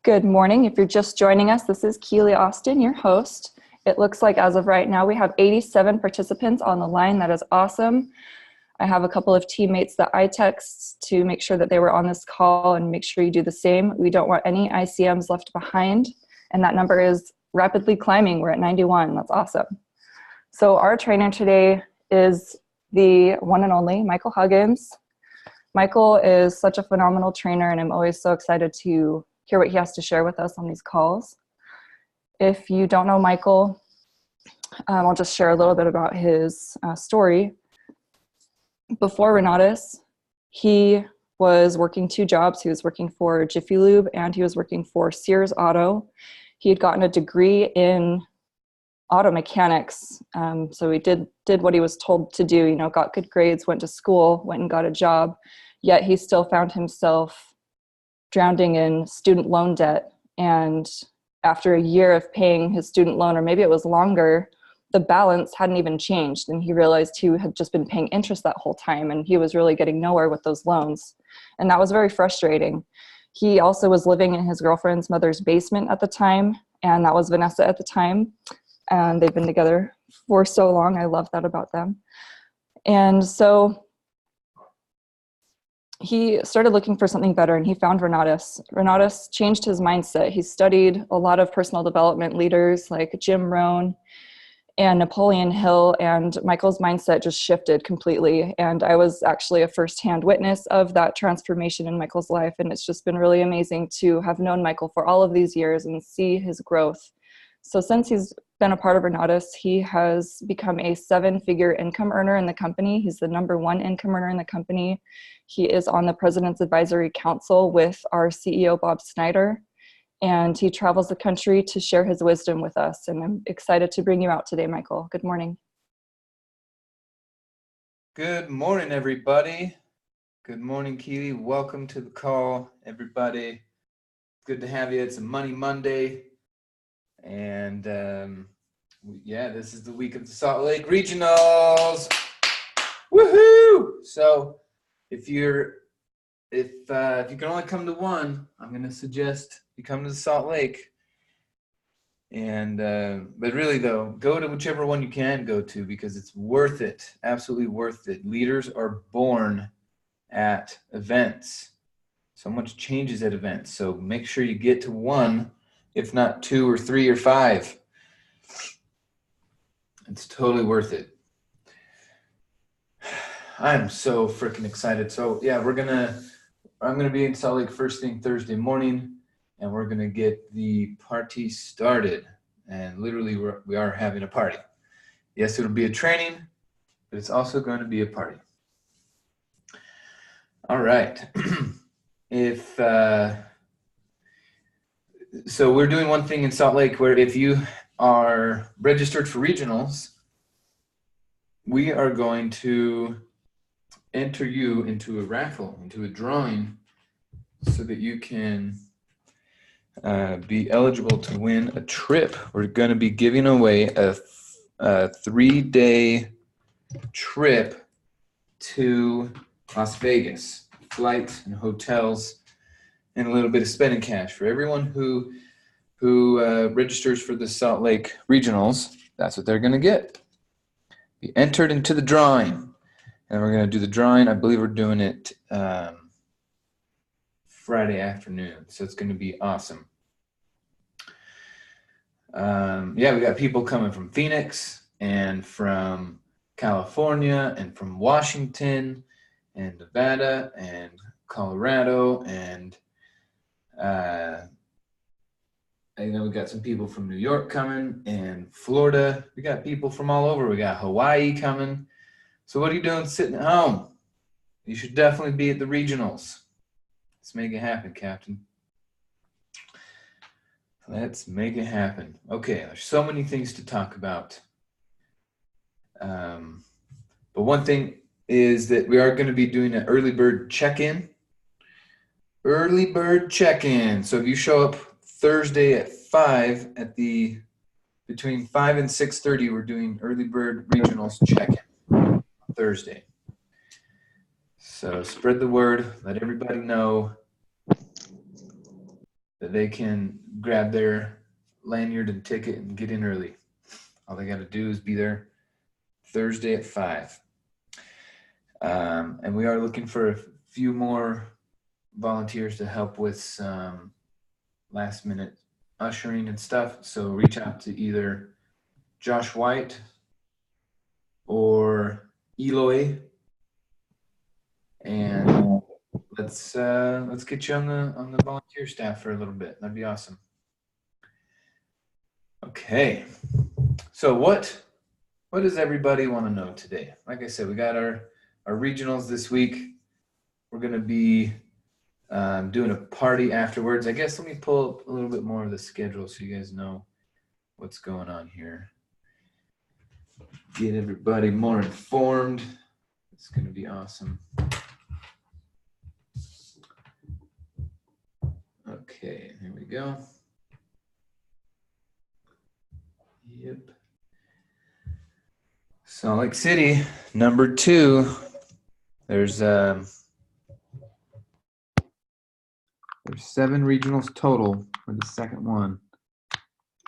Good morning. If you're just joining us, this is Keely Austin, your host. It looks like as of right now, we have 87 participants on the line. That is awesome. I have a couple of teammates that I text to make sure that they were on this call and make sure you do the same. We don't want any ICMs left behind. And that number is rapidly climbing. We're at 91. That's awesome. So our trainer today is the one and only Michael Huggins. Michael is such a phenomenal trainer, and I'm always so excited to hear what he has to share with us on these calls. If you don't know Michael, I'll just share a little bit about his story. Before Renatus, he was working two jobs. He was working for Jiffy Lube and he was working for Sears Auto. He had gotten a degree in auto mechanics. So he did what he was told to do, got good grades, went to school, went and got a job, yet he still found himself drowning in student loan debt. And after a year of paying his student loan, or maybe it was longer, the balance hadn't even changed. And he realized he had just been paying interest that whole time, and he was really getting nowhere with those loans. And that was very frustrating. He also was living in his girlfriend's mother's basement at the time, and that was Vanessa at the time. And they've been together for so long. I love that about them. And so he started looking for something better, and he found Renatus. Renatus changed his mindset. He studied a lot of personal development leaders like Jim Rohn and Napoleon Hill, and Michael's mindset just shifted completely. And I was actually a firsthand witness of that transformation in Michael's life, and it's just been really amazing to have known Michael for all of these years and see his growth. So since he's been a part of Renatus, he has become a 7-figure income earner in the company. He's the #1 income earner in the company. He is on the President's Advisory Council with our CEO, Bob Snyder, and he travels the country to share his wisdom with us. And I'm excited to bring you out today, Michael. Good morning. Good morning, everybody. Good morning, Keely. Welcome to the call, everybody. Good to have you. It's a Money Monday. And this is the week of the Salt Lake Regionals. Woohoo! So if you can only come to one, I'm going to suggest you come to the Salt Lake. And but really though, go to whichever one you can go to, because it's worth it. Absolutely worth it. Leaders are born at events. So much changes at events. So make sure you get to one, if not 2 or 3 or 5. It's totally worth it. I'm so freaking excited. So yeah, I'm gonna be in Salt Lake first thing Thursday morning, and we're gonna get the party started. And literally we are having a party. Yes, it'll be a training, but it's also going to be a party. All right. So we're doing one thing in Salt Lake where if you are registered for regionals, we are going to enter you into a raffle, into a drawing, so that you can be eligible to win a trip. We're going to be giving away a 3-day trip to Las Vegas, flights and hotels, and a little bit of spending cash for everyone who registers for the Salt Lake Regionals. That's what they're going to get. Be entered into the drawing. And we're going to do the drawing. I believe we're doing it Friday afternoon. So it's going to be awesome. We got people coming from Phoenix and from California and from Washington and Nevada and Colorado, and we got some people from New York coming, and Florida. We got people from all over. We got Hawaii coming. So what are you doing sitting at home? You should definitely be at the regionals. Let's make it happen, Captain. Let's make it happen. Okay, there's so many things to talk about. But one thing is that we are going to be doing an early bird check-in. Early bird check-in. So if you show up Thursday at 5 between 5 and 6:30, we're doing early bird regionals check-in Thursday. So spread the word, let everybody know. that they can grab their lanyard and ticket and get in early. All they got to do is be there Thursday at 5. And we are looking for a few more volunteers to help with some last minute ushering and stuff. So reach out to either Josh White or Eloy, and let's get you on the volunteer staff for a little bit. That'd be awesome. Okay, so what does everybody want to know today? Like I said, we got our regionals this week. We're gonna be doing a party afterwards. I guess let me pull up a little bit more of the schedule so you guys know what's going on here. Get everybody more informed. It's gonna be awesome. Okay, here we go. Yep. Salt Lake City, number 2. There's 7 regionals total for the second one,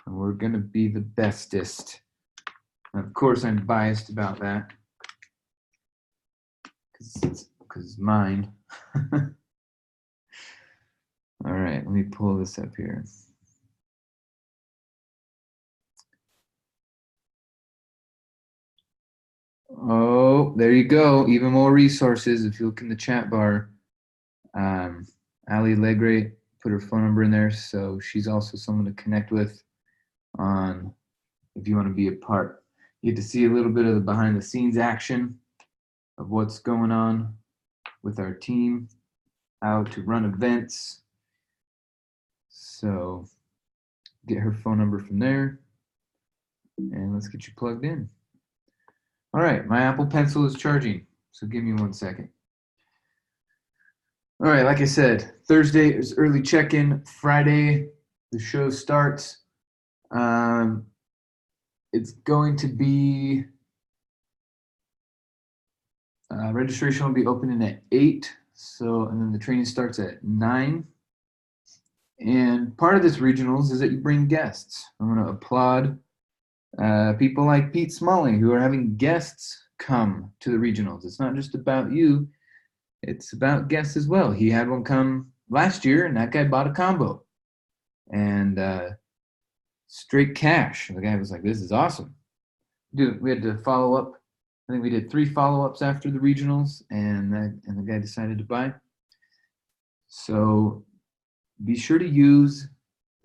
and we're gonna be the bestest. And of course, I'm biased about that because it's mine. All right, let me pull this up here. Oh, there you go. Even more resources. If you look in the chat bar, Ali Legre put her phone number in there, so she's also someone to connect with on if you want to be a part. You get to see a little bit of the behind the scenes action of what's going on with our team, how to run events. So get her phone number from there, and let's get you plugged in. All right, my Apple Pencil is charging, so give me 1 second. All right, like I said, Thursday is early check-in. Friday, the show starts. It's going to be, registration will be opening at 8, and then the training starts at 9. And part of this regionals is that you bring guests. I want to applaud people like Pete Smalling who are having guests come to the regionals. It's not just about you, it's about guests as well. He had one come last year, and that guy bought a combo. And straight cash. The guy was like, this is awesome. Dude, we had to follow up. I think we did 3 follow-ups after the regionals, and the guy decided to buy. So be sure to use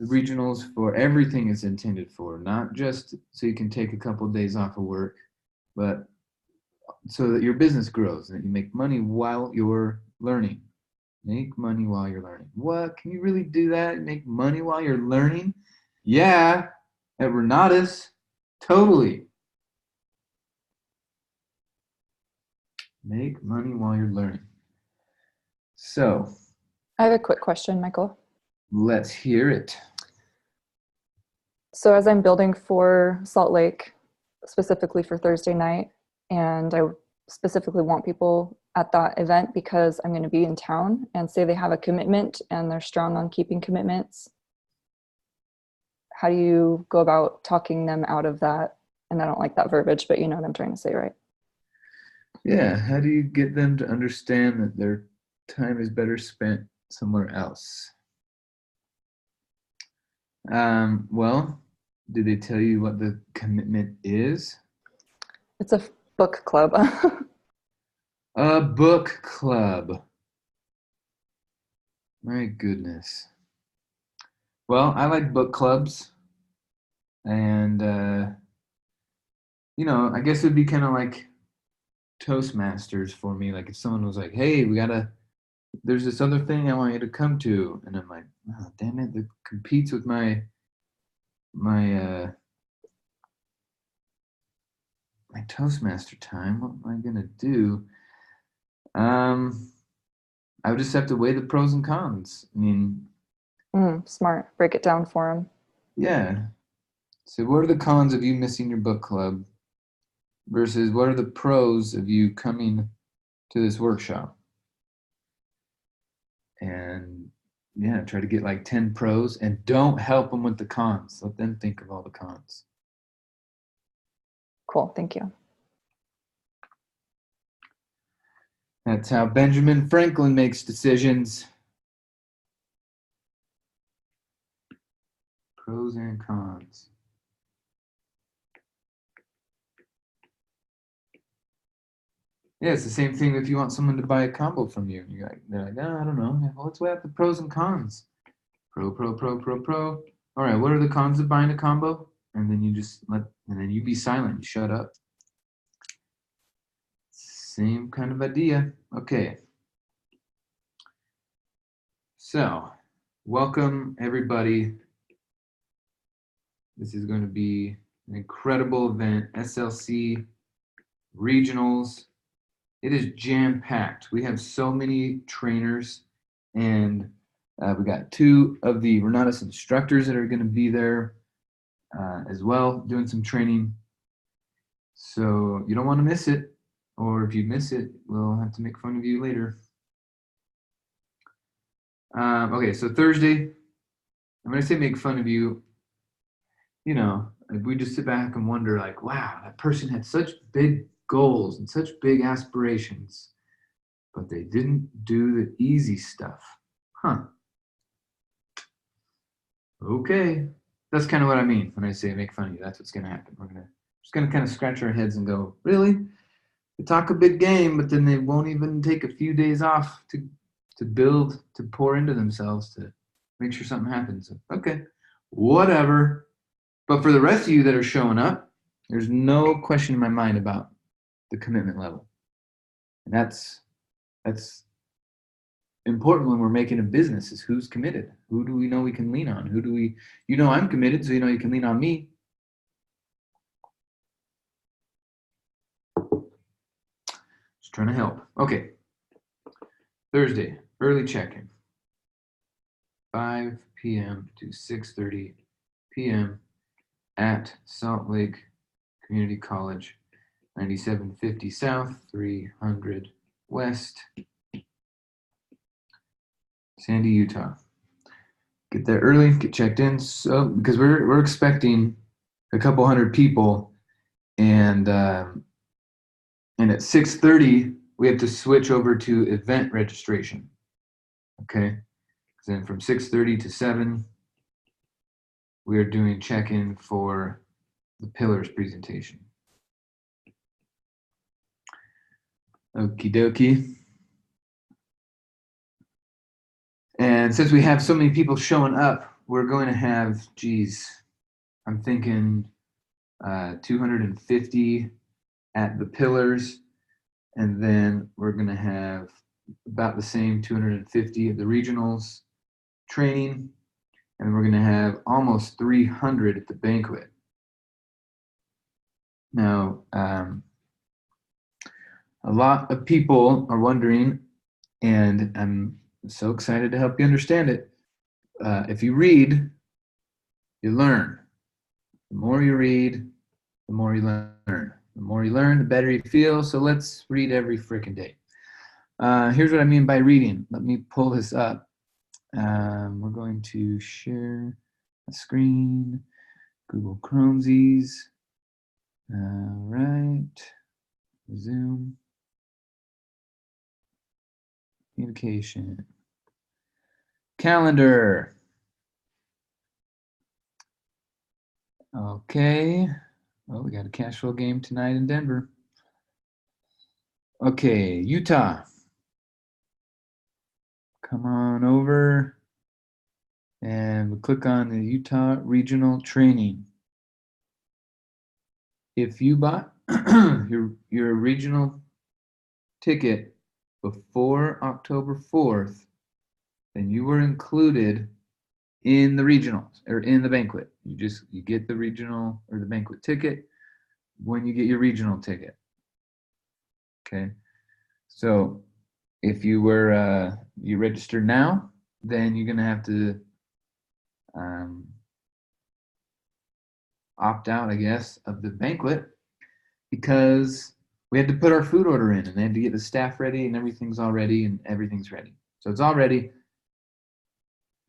the regionals for everything it's intended for, not just so you can take a couple of days off of work, but so that your business grows and that you make money while you're learning. Make money while you're learning. What? Can you really do that? Make money while you're learning? Yeah, at Renatus, totally. Make money while you're learning. So, I have a quick question, Michael. Let's hear it. So as I'm building for Salt Lake, specifically for Thursday night, and I specifically want people at that event because I'm going to be in town, and say they have a commitment and they're strong on keeping commitments, how do you go about talking them out of that? And I don't like that verbiage, but you know what I'm trying to say, right? Yeah, how do you get them to understand that their time is better spent somewhere else? Well, did they tell you what the commitment is? It's a book club. A book club. My goodness. Well, I like book clubs. And, I guess it would be kind of like Toastmasters for me. Like if someone was like, hey, there's this other thing I want you to come to. And I'm like, oh, damn it, that competes with my Toastmaster time. What am I gonna do? I would just have to weigh the pros and cons. I mean, smart. Break it down for them. Yeah. So what are the cons of you missing your book club versus what are the pros of you coming to this workshop? And yeah, try to get like 10 pros and don't help them with the cons. Let them think of all the cons. Cool. Thank you. That's how Benjamin Franklin makes decisions. Pros and cons. Yeah, it's the same thing if you want someone to buy a combo from you. They're like, no, I don't know. Well, let's weigh out the pros and cons. Pro, pro, pro, pro, pro. All right, what are the cons of buying a combo? And then and then you be silent. You shut up. Same kind of idea. Okay. So, welcome everybody. This is going to be an incredible event. SLC regionals. It is jam-packed. We have so many trainers, and we got 2 of the Renatus instructors that are going to be there as well, doing some training. So you don't want to miss it, or if you miss it, we'll have to make fun of you later. Okay, so Thursday, I'm going to say make fun of you. You know, we just sit back and wonder, like, wow, that person had such big goals and such big aspirations, but they didn't do the easy stuff. Huh. Okay. That's kind of what I mean when I say make fun of you. That's what's going to happen. We're just going to kind of scratch our heads and go, really? They talk a big game, but then they won't even take a few days off to build, to pour into themselves, to make sure something happens. Okay, whatever. But for the rest of you that are showing up, there's no question in my mind about the commitment level. And that's important when we're making a business, is who's committed. Who do we know we can lean on? You know I'm committed, so you know you can lean on me. Just trying to help. Okay. Thursday, early check-in. 5 p.m. to 6:30 p.m. at Salt Lake Community College, 9750 South, 300 West, Sandy, Utah. Get there early, get checked in. So because we're expecting a couple hundred people, and at 6:30 we have to switch over to event registration. Okay, then from 6:30 to 7 we are doing check-in for the pillars presentation. Okie dokie. And since we have so many people showing up, we're going to have, I'm thinking 250 at the pillars, and then we're going to have about the same 250 at the regionals training, and we're going to have almost 300 at the banquet. Now, a lot of people are wondering, and I'm so excited to help you understand it. If you read, you learn. The more you read, the more you learn. The more you learn, the better you feel. So let's read every freaking day. Here's what I mean by reading. Let me pull this up. We're going to share a screen. Google Chromesies. All right. Zoom. Communication. Calendar. Okay. Oh, we got a cash flow game tonight in Denver. Okay, Utah. Come on over and we click on the Utah Regional Training. If you bought your regional ticket before October 4th, then you were included in the regionals or in the banquet. You get the regional or the banquet ticket when you get your regional ticket. Okay, so if you were you registered now, then you're gonna have to opt out, I guess, of the banquet, because we had to put our food order in and they had to get the staff ready and everything's all ready and everything's ready. So it's all ready.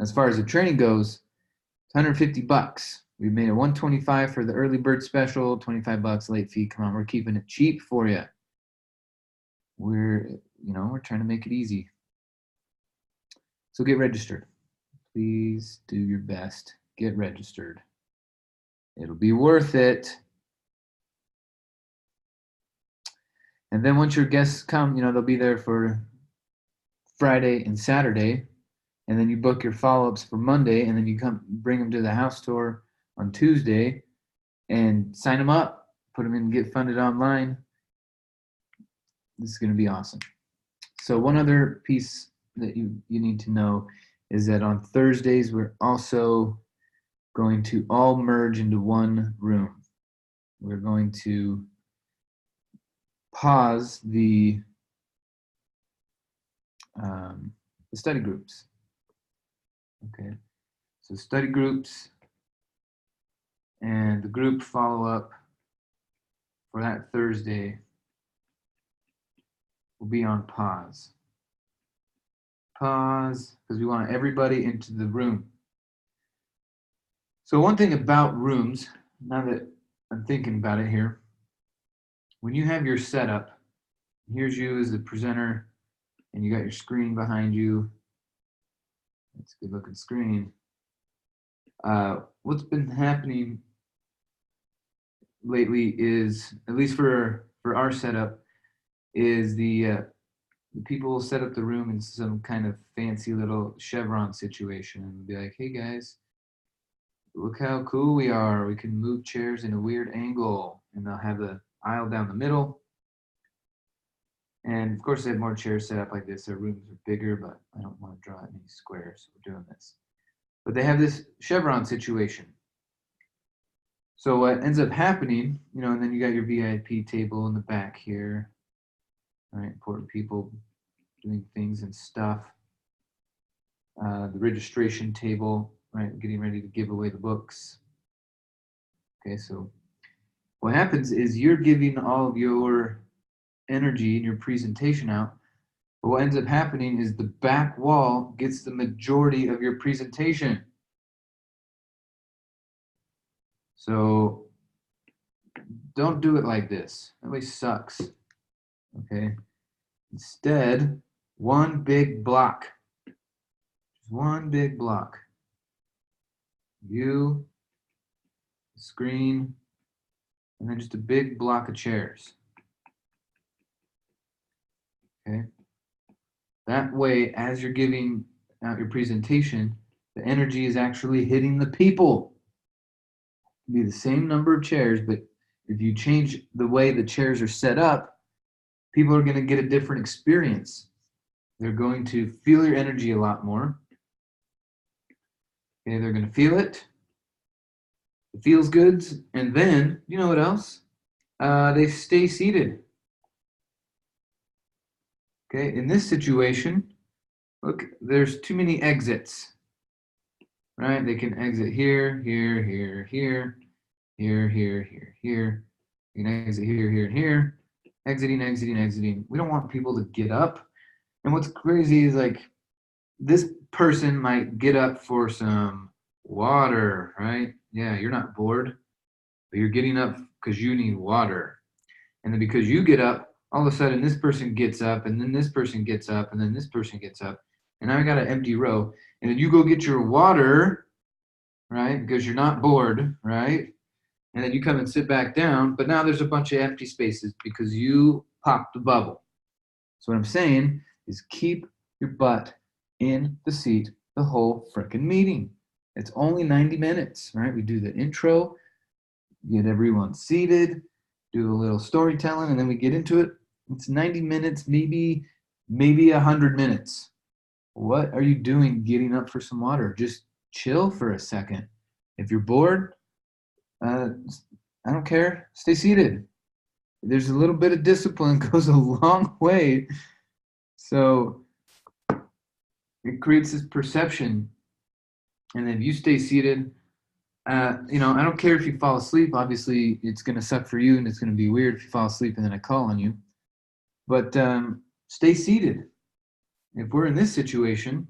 As far as the training goes, it's $150. We made a $125 for the early bird special, $25 late fee. Come on, we're keeping it cheap for you. We're trying to make it easy. So get registered. Please do your best. Get registered. It'll be worth it. And then once your guests come, they'll be there for Friday and Saturday. And then you book your follow-ups for Monday, and then you come bring them to the house tour on Tuesday and sign them up, put them in Get Funded Online. This is going to be awesome. So one other piece that you need to know is that on Thursdays, we're also going to all merge into one room. We're going to pause the study groups. Okay, so study groups and the group follow-up for that Thursday will be on pause. Pause, because we want everybody into the room. So one thing about rooms, now that I'm thinking about it here, when you have your setup, here's you as the presenter, and you got your screen behind you. It's a good looking screen. What's been happening lately is, at least for our setup, is the people will set up the room in some kind of fancy little chevron situation and be like, hey guys, look how cool we are. We can move chairs in a weird angle. And they'll have the aisle down the middle. And of course, they have more chairs set up like this. Their rooms are bigger, but I don't want to draw any squares. So we're doing this. But they have this chevron situation. So what ends up happening, and then you got your VIP table in the back here. All right, important people doing things and stuff. The registration table, right, getting ready to give away the books. Okay, so what happens is you're giving all of your energy in your presentation out, but what ends up happening is the back wall gets the majority of your presentation. So don't do it like this. That way sucks. Okay. Instead, one big block. Just one big block. You, the screen, and then just a big block of chairs. Okay. That way, as you're giving out your presentation, the energy is actually hitting the people. It'll be the same number of chairs, but if you change the way the chairs are set up, people are going to get a different experience. They're going to feel your energy a lot more. Okay, they're going to feel it. It feels good. And then, you know what else? They stay seated. Okay, in this situation, look, there's too many exits, right? They can exit here, here, here, here, here, here, here, here. You can exit here, here, and here. Exiting, exiting, exiting. We don't want people to get up. And what's crazy is like this person might get up for some water, right? Yeah, you're not bored, but you're getting up because you need water. And then because you get up, all of a sudden this person gets up, and then this person gets up, and then this person gets up. And now I got an empty row. And then you go get your water, right? Because you're not bored, right? And then you come and sit back down, but now there's a bunch of empty spaces because you popped the bubble. So what I'm saying is keep your butt in the seat the whole frickin' meeting. It's only 90 minutes, right? We do the intro, get everyone seated, do a little storytelling, and then we get into it. It's 90 minutes, maybe 100 minutes. What are you doing getting up for some water? Just chill for a second. If you're bored, I don't care. Stay seated. There's a little bit of discipline goes a long way. So it creates this perception. And if you stay seated, I don't care if you fall asleep. Obviously, it's going to suck for you, and it's going to be weird if you fall asleep and then I call on you. But stay seated. If we're in this situation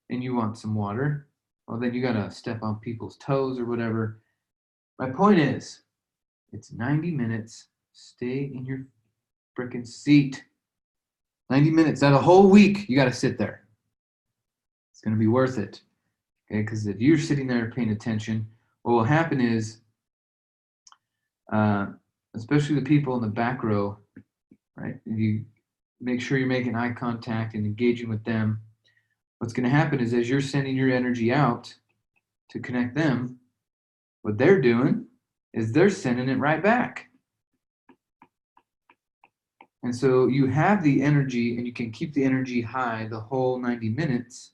and you want some water, well, then you got to step on people's toes or whatever. My point is, it's 90 minutes. Stay in your freaking seat. 90 minutes out of a whole week, you got to sit there. It's going to be worth it. Okay, because if you're sitting there paying attention, what will happen is, especially the people in the back row, right? If you make sure you're making eye contact and engaging with them, what's going to happen is as you're sending your energy out to connect them, what they're doing is they're sending it right back. And so you have the energy and you can keep the energy high the whole 90 minutes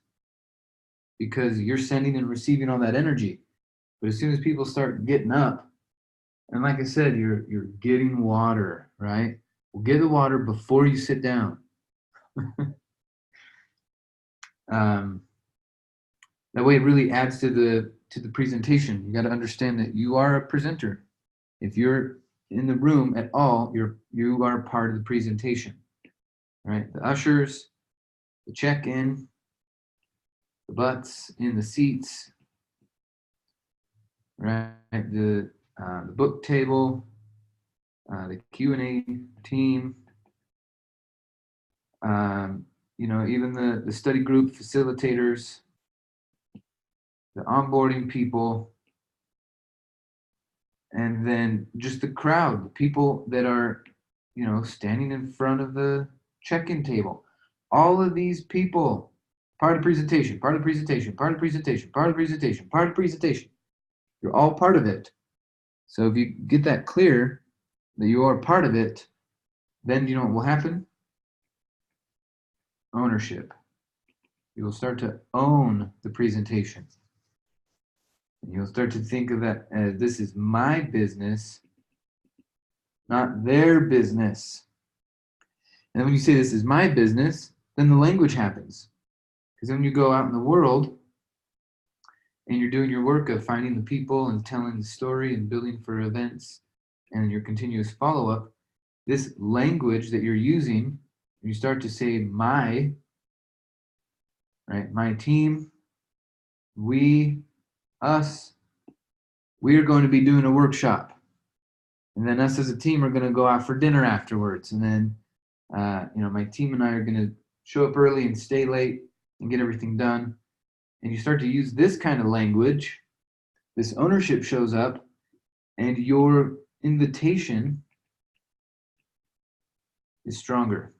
because you're sending and receiving all that energy. But as soon as people start getting up, and like I said, you're getting water, right? Well, get the water before you sit down. That way it really adds to the presentation. You got to understand that you are a presenter. If you're in the room at all, you are part of the presentation, right? The ushers, the check-in, the butts in the seats, right? The book table, the Q&A team, even the study group facilitators, the onboarding people, and then just the crowd, the people that are, standing in front of the check-in table. All of these people, part of the presentation, part of the presentation, part of the presentation, part of the presentation, part of the presentation. You're all part of it. So if you get that clear, that you are part of it, then you know what will happen? Ownership. You will start to own the presentation. And you'll start to think of that as this is my business, not their business. And when you say this is my business, then the language happens. Because when you go out in the world and you're doing your work of finding the people and telling the story and building for events and your continuous follow-up, this language that you're using, you start to say my, right? My team, we, us, we are going to be doing a workshop. And then us as a team are going to go out for dinner afterwards. And then, my team and I are going to show up early and stay late and get everything done. And you start to use this kind of language, this ownership shows up, and your invitation is stronger.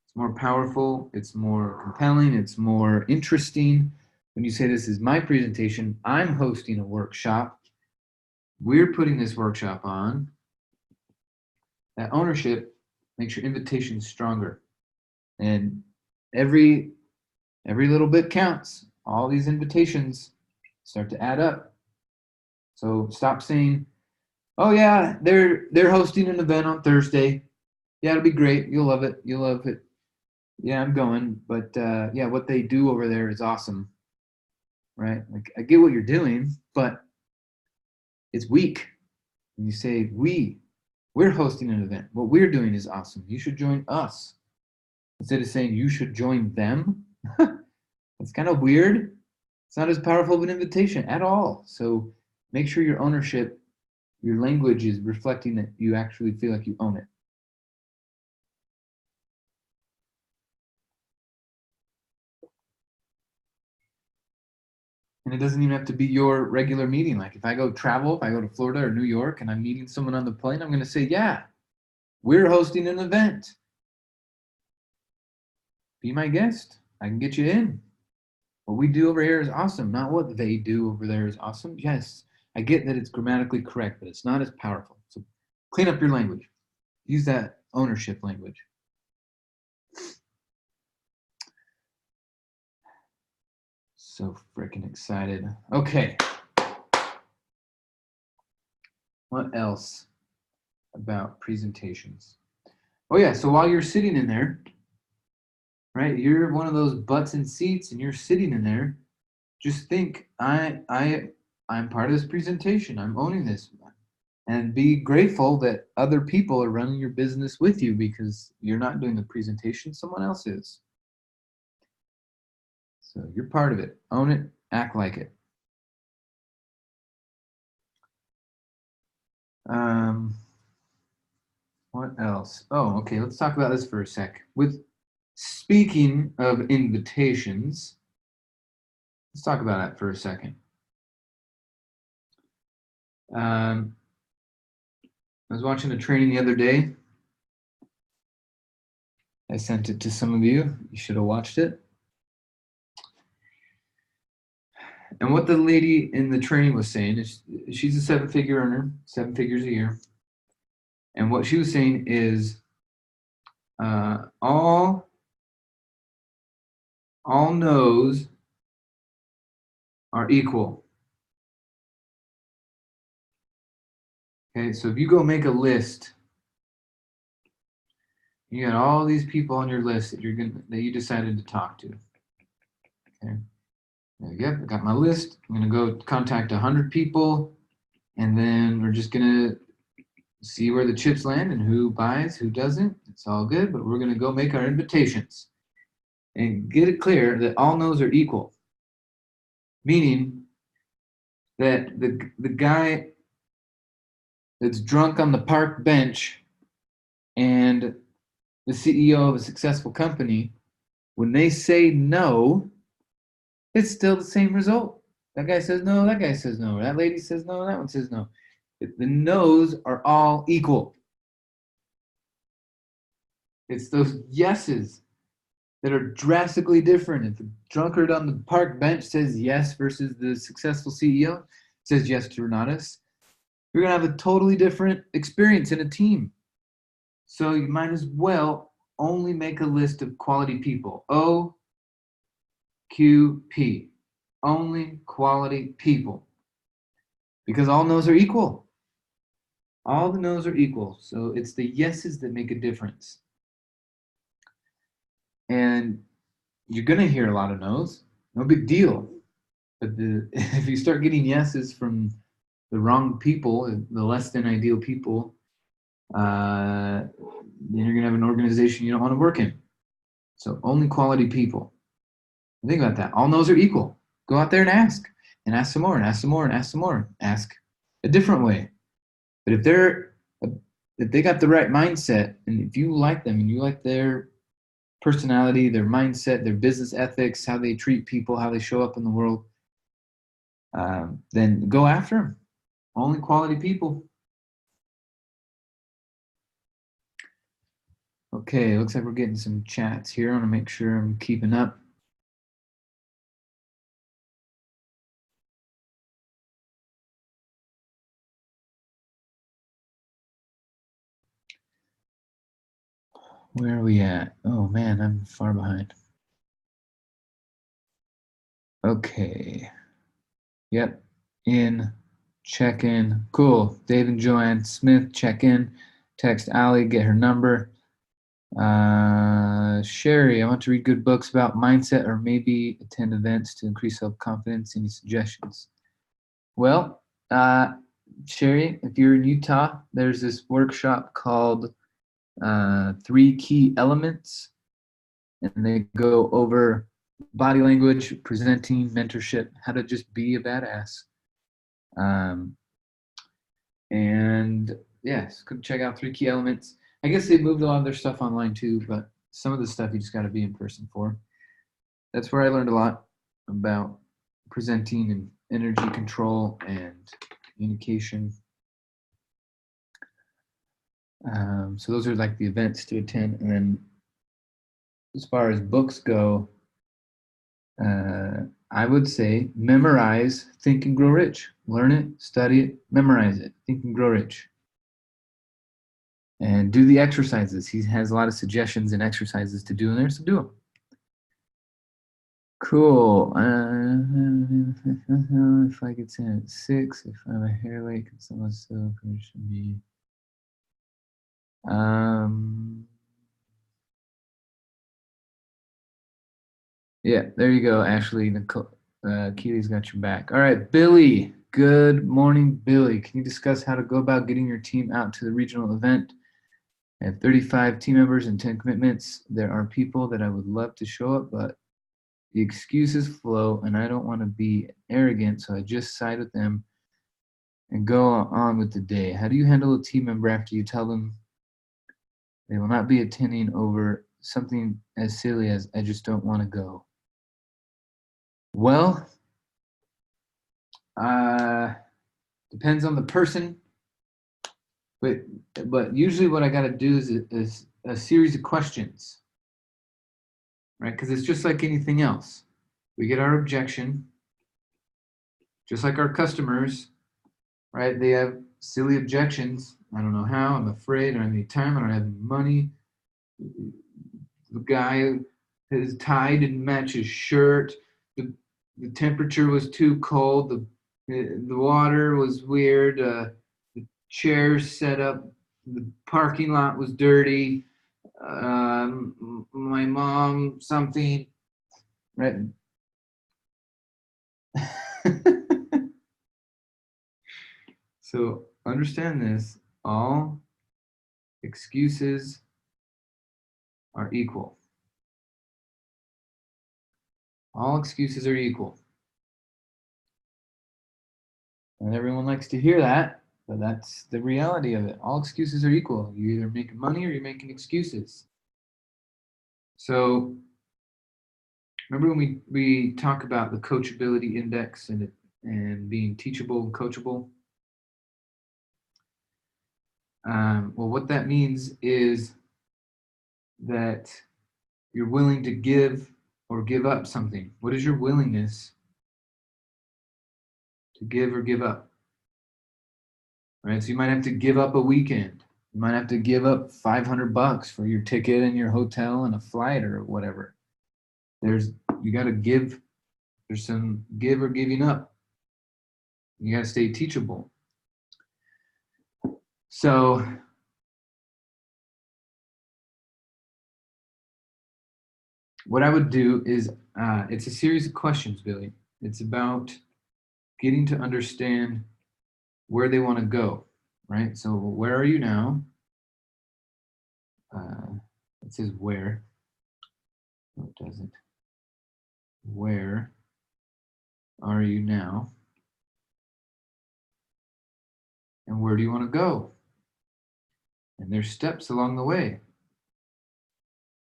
It's more powerful, it's more compelling, it's more interesting. When you say this is my presentation, I'm hosting a workshop, we're putting this workshop on, that ownership makes your invitation stronger. And every little bit counts. All these invitations start to add up. So stop saying, oh yeah, they're hosting an event on Thursday. Yeah, it'll be great. You'll love it. You'll love it. Yeah, I'm going. But yeah, what they do over there is awesome. Right? Like I get what you're doing, but it's weak. When you say we're hosting an event. What we're doing is awesome. You should join us. Instead of saying you should join them. It's kind of weird. It's not as powerful of an invitation at all. So make sure your ownership, your language is reflecting that you actually feel like you own it. And it doesn't even have to be your regular meeting. Like if I go travel, if I go to Florida or New York and I'm meeting someone on the plane, I'm going to say, yeah, we're hosting an event. Be my guest. I can get you in. What we do over here is awesome. Not what they do over there is awesome. Yes, I get that it's grammatically correct, but it's not as powerful. So clean up your language. Use that ownership language. So freaking excited. Okay. What else about presentations? Oh yeah, so while you're sitting in there, right, you're one of those butts in seats and you're sitting in there, just think, I'm part of this presentation. I'm owning this. And be grateful that other people are running your business with you because you're not doing the presentation, someone else is. So you're part of it. Own it, Act like it. What else? Oh, okay. Let's talk about this for a sec. Speaking of invitations, let's talk about that for a second. I was watching a training the other day. I sent it to some of you. You should have watched it. And what the lady in the training was saying is she's a 7-figure earner, 7 figures a year. And what she was saying is all no's are equal. Okay, so if you go make a list, you got all these people on your list that you decided to talk to. Okay. Yep, I got my list. I'm gonna go contact 100 people, and then we're just gonna see where the chips land and who buys, who doesn't. It's all good, but we're gonna go make our invitations and get it clear that all no's are equal. Meaning that the guy that's drunk on the park bench and the CEO of a successful company, when they say no, it's still the same result. That guy says no, that guy says no. That lady says no, that one says no. The no's are all equal. It's those yeses that are drastically different. If the drunkard on the park bench says yes versus the successful CEO says yes to Renatus, you're going to have a totally different experience in a team. So you might as well only make a list of quality people. OQP. Only quality people. Because all no's are equal. All the no's are equal. So it's the yeses that make a difference. And you're going to hear a lot of no's. No big deal. But if you start getting yeses from the wrong people, the less than ideal people, then you're going to have an organization you don't want to work in. So only quality people. Think about that. All no's are equal. Go out there and ask some more, and ask some more, and ask some more. Ask a different way. But if they got the right mindset, and if you like them and you like their personality, their mindset, their business ethics, how they treat people, how they show up in the world, then go after them. Only quality people. Okay, looks like we're getting some chats here. I want to make sure I'm keeping up. Where are we at? Oh man, I'm far behind. Okay. Yep. Check in. Cool. Dave and Joanne Smith, check in. Text Allie, get her number. Sherry, I want to read good books about mindset or maybe attend events to increase self-confidence. Any suggestions? Well, Sherry, if you're in Utah, there's this workshop called 3 Key Elements, and they go over body language, presenting, mentorship, how to just be a badass. And yes, check out 3 Key Elements. I guess they moved a lot of their stuff online too, but some of the stuff you just got to be in person for. That's where I learned a lot about presenting and energy control and communication. So those are like the events to attend. And then as far as books go, I would say memorize Think and Grow Rich. Learn it, study it, memorize it. Think and Grow Rich. And do the exercises. He has a lot of suggestions and exercises to do in there, so do them. Cool. If I could send at 6, if I have a hair late, can someone still finish me? Yeah, there you go, Ashley. Nicole, Keely's got your back. All right, Billy. Good morning, Billy. Can you discuss how to go about getting your team out to the regional event? I have 35 team members and 10 commitments. There are people that I would love to show up, but The excuses flow, and I don't want to be arrogant, so I just side with them and go on with the day. How do you handle a team member after you tell them they will not be attending over something as silly as I just don't want to go? Well, depends on the person, but usually what I got to do is a series of questions, right? Because it's just like anything else. We get our objection, just like our customers, right? They have silly objections. I don't know how. I'm afraid. I don't have any time. I don't have any money. The guy, his tie didn't match his shirt. The temperature was too cold. The water was weird. The chairs set up. The parking lot was dirty. My mom something, right? So understand this, all excuses are equal. All excuses are equal. And everyone likes to hear that, but that's the reality of it. All excuses are equal. You're either making money or you're making excuses. So remember when we talk about the coachability index and being teachable and coachable? Well, what that means is that you're willing to give or give up something. What is your willingness to give or give up? Right? So you might have to give up a weekend. You might have to give up $500 for your ticket and your hotel and a flight or whatever. You got to give. There's some give or giving up. You got to stay teachable. So what I would do is, it's a series of questions, Billy. It's about getting to understand where they want to go, right? So where are you now? It says where. No, it doesn't. Where are you now? And where do you want to go? And there's steps along the way.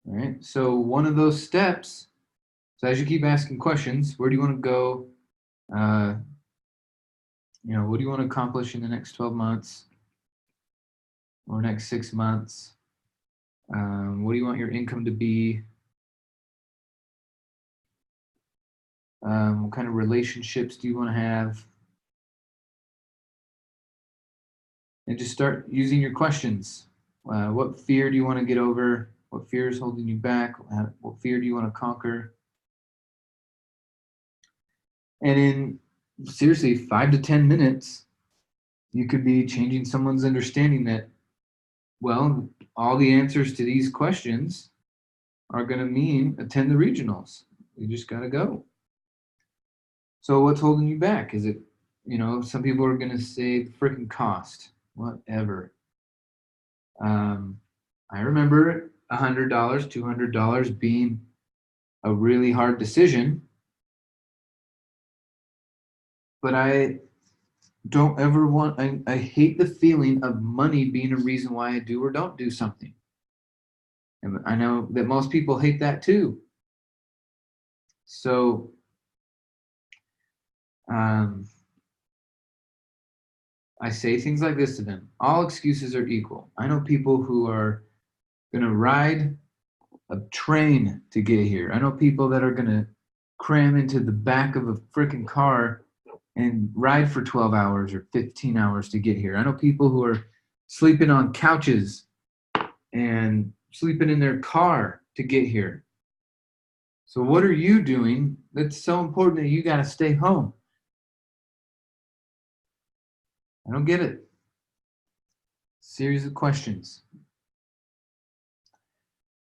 All right. So one of those steps, so as you keep asking questions, where do you want to go? What do you want to accomplish in the next 12 months or next 6 months? What do you want your income to be? What kind of relationships do you want to have? And just start using your questions. What fear do you want to get over? What fear is holding you back? What fear do you want to conquer? And in seriously 5 to 10 minutes, you could be changing someone's understanding that, well, all the answers to these questions are going to mean attend the regionals. You just got to go. So what's holding you back? Is it, some people are going to say freaking cost, whatever. I remember $100, $200 being a really hard decision, but I don't ever I hate the feeling of money being a reason why I do or don't do something. And I know that most people hate that too. So, I say things like this to them. All excuses are equal. I know people who are going to ride a train to get here. I know people that are going to cram into the back of a freaking car and ride for 12 hours or 15 hours to get here. I know people who are sleeping on couches and sleeping in their car to get here. So what are you doing that's so important that you got to stay home? I don't get it. Series of questions.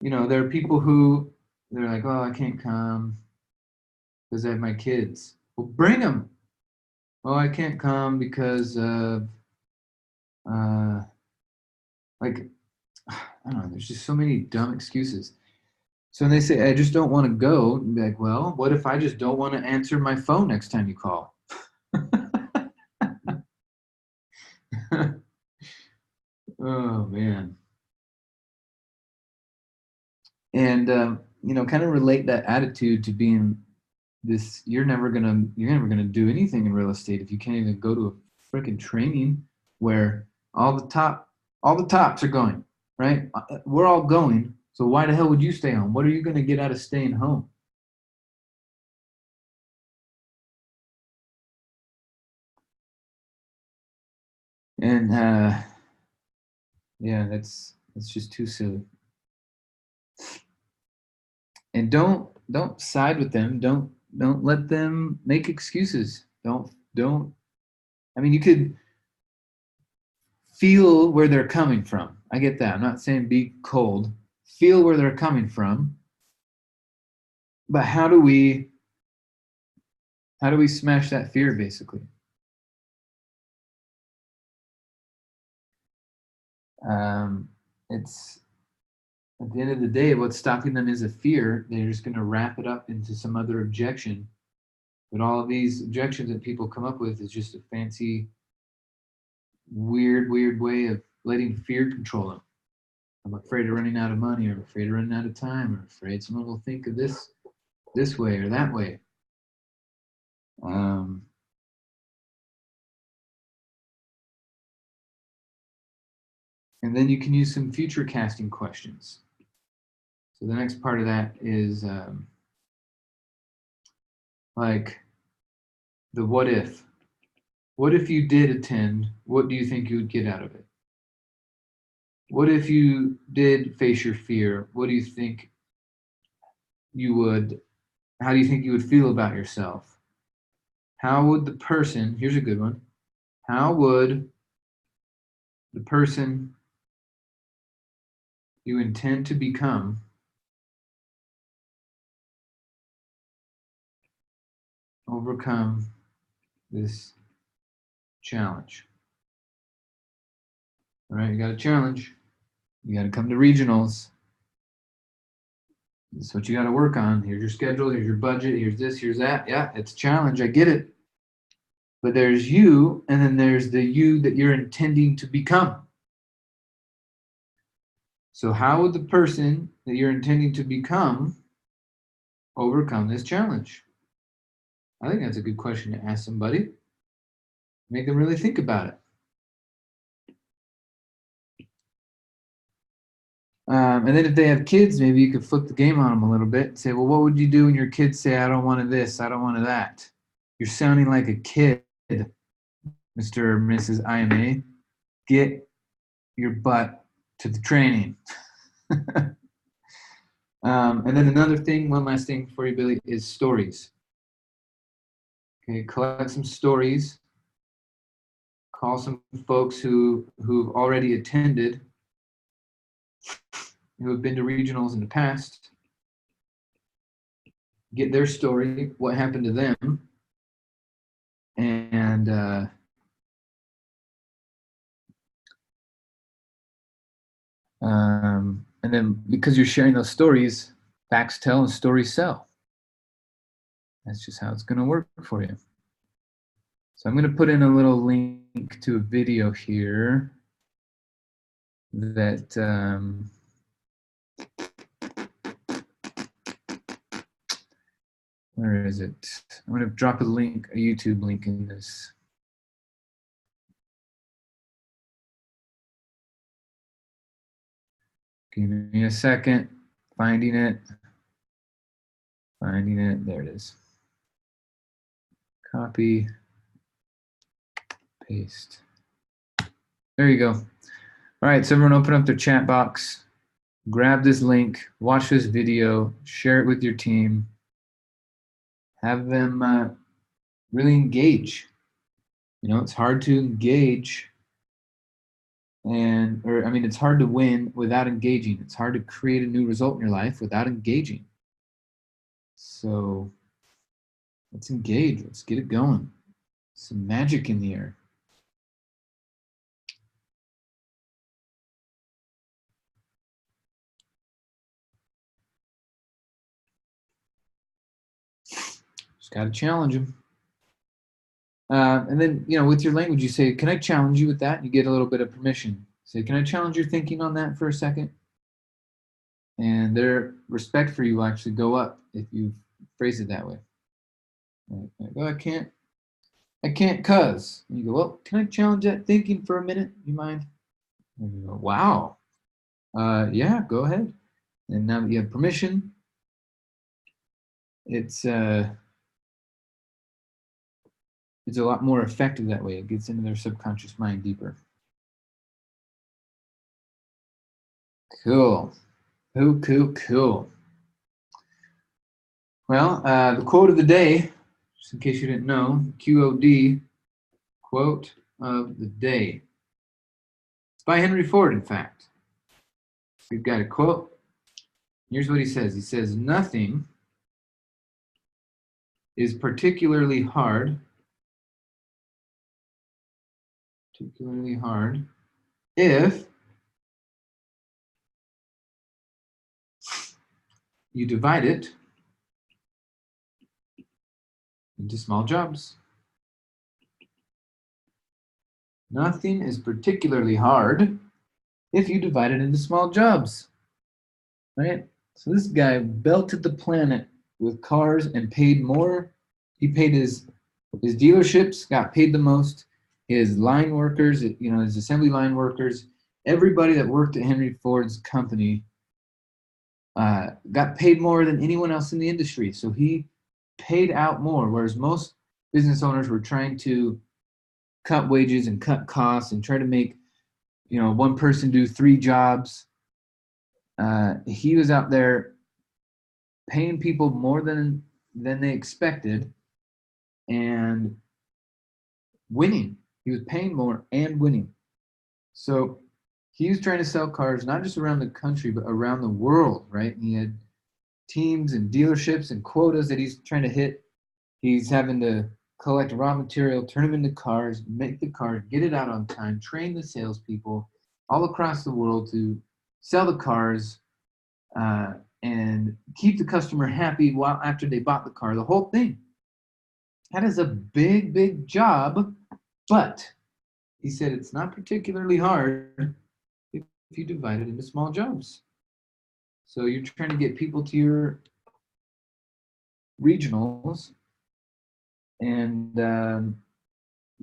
There are people who they're like, oh, I can't come because I have my kids. Well, bring them. Oh, I can't come because of, I don't know. There's just so many dumb excuses. So when they say, I just don't want to go, you'd be like, well, what if I just don't want to answer my phone next time you call? Oh, man. And, kind of relate that attitude to being this, you're never gonna do anything in real estate if you can't even go to a freaking training where all the tops are going, right? We're all going. So why the hell would you stay home? What are you going to get out of staying home? And yeah, that's just too silly. And don't side with them. Don't let them make excuses. Don't. I mean, you could feel where they're coming from. I get that. I'm not saying be cold. Feel where they're coming from. But how do we smash that fear, basically? It's at the end of the day, what's stopping them is a fear. They're just going to wrap it up into some other objection. But all of these objections that people come up with is just a fancy, weird way of letting fear control them. I'm afraid of running out of money, or afraid of running out of time, or afraid someone will think of this way or that way. And then you can use some future casting questions. So the next part of that is like the what if. What if you did attend? What do you think you would get out of it? What if you did face your fear? What do you think you would, how do you think you would feel about yourself? How would the person, here's a good one, how would the person you intend to become overcome this challenge? All right, you got a challenge. You got to come to regionals. This is what you got to work on. Here's your schedule. Here's your budget. Here's this. Here's that. Yeah, it's a challenge. I get it. But there's you, and then there's the you that you're intending to become. So how would the person that you're intending to become overcome this challenge? I think that's a good question to ask somebody. Make them really think about it. And then if they have kids, maybe you could flip the game on them a little bit and say, well, what would you do when your kids say, I don't want this, I don't want that? You're sounding like a kid, Mr. or Mrs. IMA. Get your butt to the training. And then another thing, one last thing for you, Billy, is stories. Okay, collect some stories. Call some folks who've already attended, who have been to regionals in the past. Get their story, what happened to them, and then because you're sharing those stories, facts tell and stories sell. That's just how it's going to work for you. So I'm going to put in a little link to a video here that where is it? I'm going to drop a link, a YouTube link in this. Give me a second. Finding it. There it is. Copy. Paste. There you go. All right, so everyone open up their chat box. Grab this link. Watch this video. Share it with your team. Have them really engage. It's hard to engage it's hard to win without engaging. It's hard to create a new result in your life without engaging. So let's engage. Let's get it going. Some magic in the air. Just got to challenge them. And then, with your language, you say, can I challenge you with that? You get a little bit of permission. Say, can I challenge your thinking on that for a second? And their respect for you will actually go up if you phrase it that way. Like, oh, I can't cuz. And you go, well, can I challenge that thinking for a minute? You mind? And you go, wow. Yeah, go ahead. And now that you have permission, it's a lot more effective that way. It gets into their subconscious mind deeper. Cool. Cool. Well, the quote of the day, just in case you didn't know, QOD, quote of the day. It's by Henry Ford, in fact. We've got a quote. Here's what he says. He says, nothing is particularly hard if you divide it into small jobs. Nothing is particularly hard if you divide it into small jobs, right? So this guy belted the planet with cars and paid more. He paid his dealerships, got paid the most. His line workers, his assembly line workers, everybody that worked at Henry Ford's company got paid more than anyone else in the industry. So he paid out more, whereas most business owners were trying to cut wages and cut costs and try to make, one person do 3 jobs. He was out there paying people more than they expected and winning. He was paying more and winning. So he was trying to sell cars not just around the country, but around the world, right? And he had teams and dealerships and quotas that he's trying to hit. He's having to collect raw material, turn them into cars, make the car, get it out on time, train the salespeople all across the world to sell the cars and keep the customer happy while after they bought the car, the whole thing. That is a big, big job, but he said it's not particularly hard if you divide it into small jobs. So you're trying to get people to your regionals and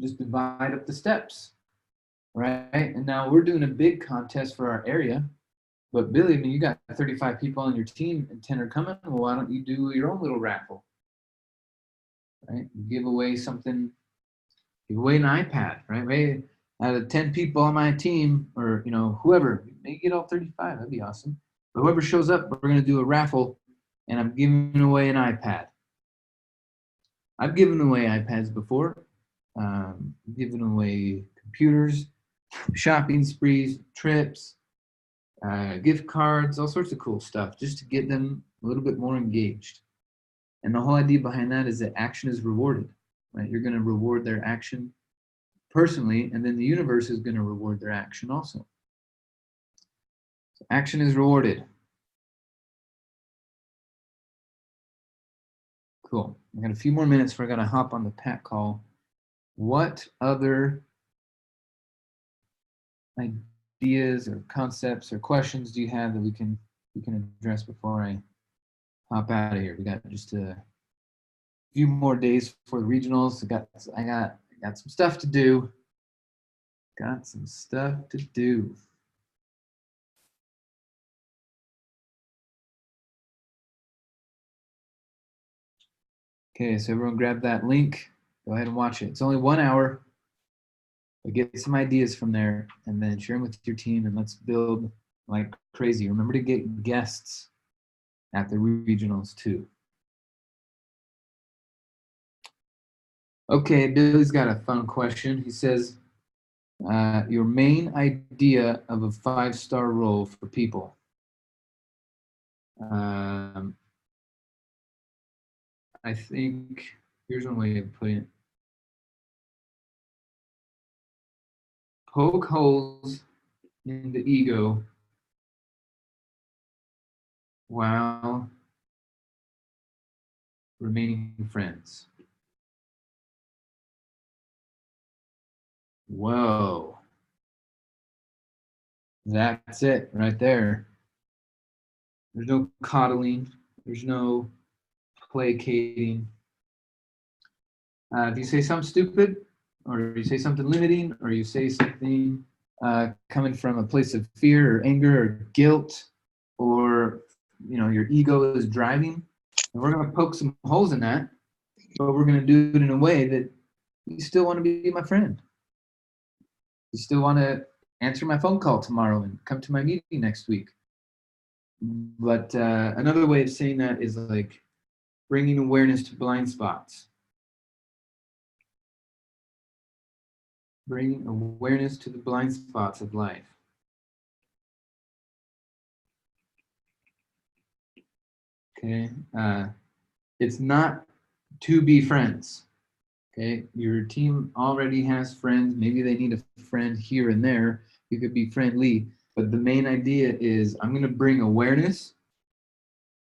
just divide up the steps, right? And now we're doing a big contest for our area, but Billy, I mean, you got 35 people on your team and 10 are coming. Well, why don't you do your own little raffle, right? Give away something, give away an iPad, right? Maybe out of 10 people on my team, or whoever, maybe get all 35. That'd be awesome. But whoever shows up, we're going to do a raffle, and I'm giving away an iPad. I've given away iPads before. Given away computers, shopping sprees, trips, gift cards, all sorts of cool stuff, just to get them a little bit more engaged. And the whole idea behind that is that action is rewarded, right? You're going to reward their action personally, and then the universe is going to reward their action also. So action is rewarded. Cool. I got a few more minutes before I got to hop on the Pat call. What other ideas or concepts or questions do you have that we can address before I hop out of here? We got just a few more days for the regionals. I got some stuff to do. Got some stuff to do. Okay, so everyone grab that link. Go ahead and watch it. It's only 1 hour. But get some ideas from there and then share them with your team, and let's build like crazy. Remember to get guests at the regionals too. Okay, Billy's got a fun question. He says, your main idea of a 5-star role for people. I think here's one way of putting it. Poke holes in the ego while remaining friends. Whoa. That's it right there. There's no coddling. There's no placating. If you say something stupid, or you say something limiting, or you say something coming from a place of fear or anger or guilt, or your ego is driving, and we're going to poke some holes in that, but we're going to do it in a way that you still want to be my friend. You still want to answer my phone call tomorrow and come to my meeting next week. But another way of saying that is like bringing awareness to blind spots. Bringing awareness to the blind spots of life. Okay, it's not to be friends. Okay, your team already has friends. Maybe they need a friend here and there. You could be friendly, but the main idea is I'm going to bring awareness,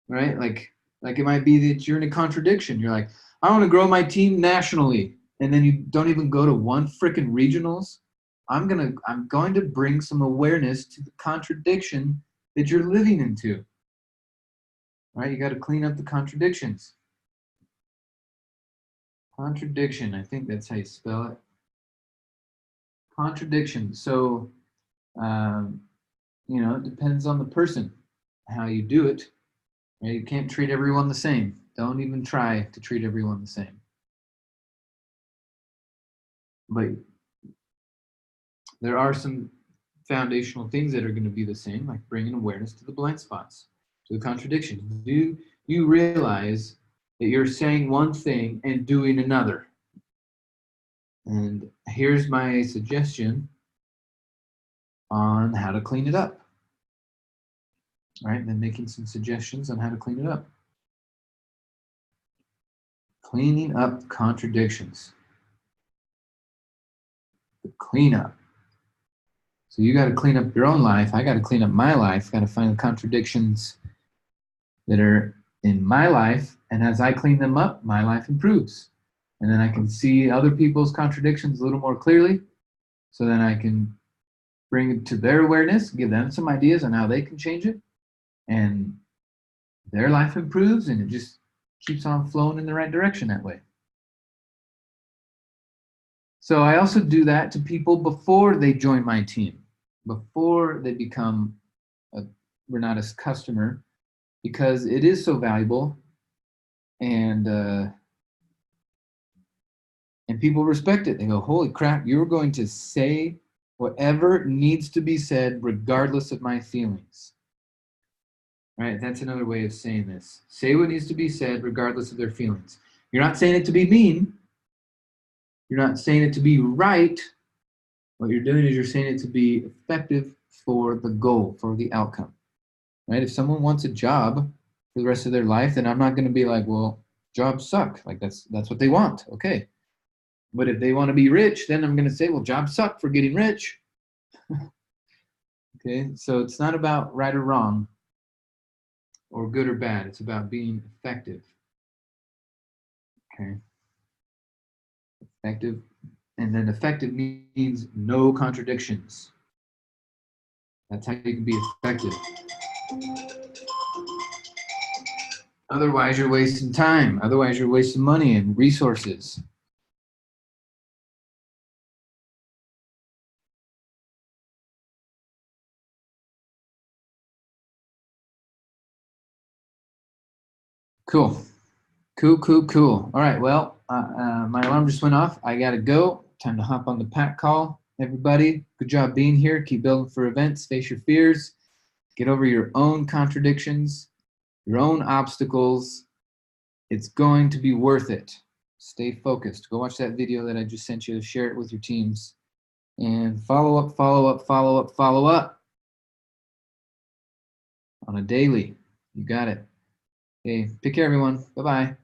right? Like it might be that you're in a contradiction. You're like, I want to grow my team nationally, and then you don't even go to one freaking regionals. I'm going to bring some awareness to the contradiction that you're living into. Right? You got to clean up the contradictions. Contradiction, I think that's how you spell it. Contradiction. So, it depends on the person, how you do it. Right? You can't treat everyone the same. Don't even try to treat everyone the same. But there are some foundational things that are going to be the same, like bringing awareness to the blind spots, to the contradictions. Do you realize that you're saying one thing and doing another? And here's my suggestion on how to clean it up. All right, then making some suggestions on how to clean it up. Cleaning up contradictions. The cleanup. So you got to clean up your own life. I got to clean up my life. Got to find the contradictions that are in my life. And as I clean them up, my life improves. And then I can see other people's contradictions a little more clearly. So then I can bring it to their awareness, give them some ideas on how they can change it. And their life improves, and it just keeps on flowing in the right direction that way. So I also do that to people before they join my team, before they become a Renata's customer, because it is so valuable, and people respect it. They go, holy crap, you're going to say whatever needs to be said regardless of my feelings. Right? That's another way of saying this. Say what needs to be said regardless of their feelings. You're not saying it to be mean. You're not saying it to be right. What you're doing is you're saying it to be effective for the goal, for the outcome. Right? If someone wants a job for the rest of their life, then I'm not going to be like, well, jobs suck. Like that's what they want. Okay. But if they want to be rich, then I'm going to say, well, jobs suck for getting rich. Okay. So it's not about right or wrong, or good or bad. It's about being effective. Okay. Effective. And then effective means no contradictions. That's how you can be effective. Otherwise, you're wasting time. Otherwise, you're wasting money and resources. Cool. Cool. All right, well, my alarm just went off. I got to go. Time to hop on the pack call. Everybody, good job being here. Keep building for events. Face your fears. Get over your own contradictions, your own obstacles. It's going to be worth it. Stay focused. Go watch that video that I just sent you. Share it with your teams. And follow up on a daily. You got it. Okay, take care, everyone. Bye-bye.